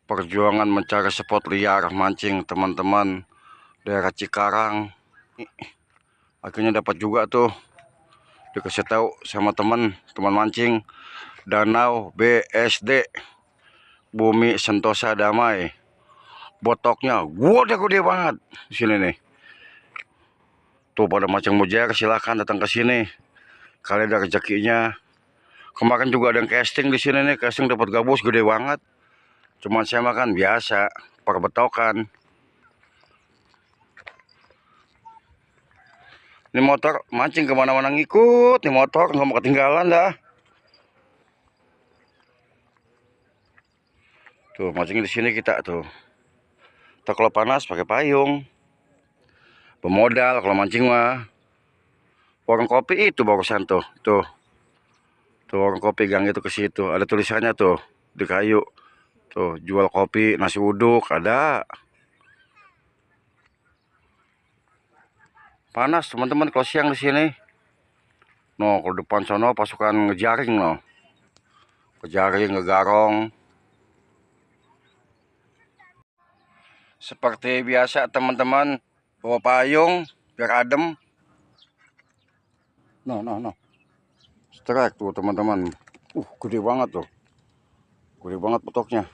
Perjuangan mencari spot liar mancing teman-teman daerah Cikarang. Akhirnya dapat juga tuh. Dikasih tahu sama teman mancing Danau BSD Bumi Sentosa Damai. Botoknya gede banget di sini nih. Tuh pada mancing mujair silahkan datang ke sini. Kalian ada rezekinya. Kemarin juga ada yang casting di sini nih, casting dapat gabus gede banget. Cuman saya makan biasa, perbetokan. Ini motor mancing kemana-mana ngikut, nih motor nggak mau ketinggalan dah. Tuh mancing di sini kita tuh. Tuh kalau panas pakai payung. Pemodal kalau mancing mah. Warung kopi itu barusan tuh, tuh warung kopi gang itu ke situ. Ada tulisannya tuh di kayu. Tuh jual kopi, nasi uduk ada. Panas teman-teman kalau siang di sini. No, kalau depan sono pasukan ngejaring no. Ngejaring, ngegarong. Seperti biasa teman-teman, bawa payung biar adem. No. Strike tuh teman-teman. Gede banget tuh. Gede banget potoknya.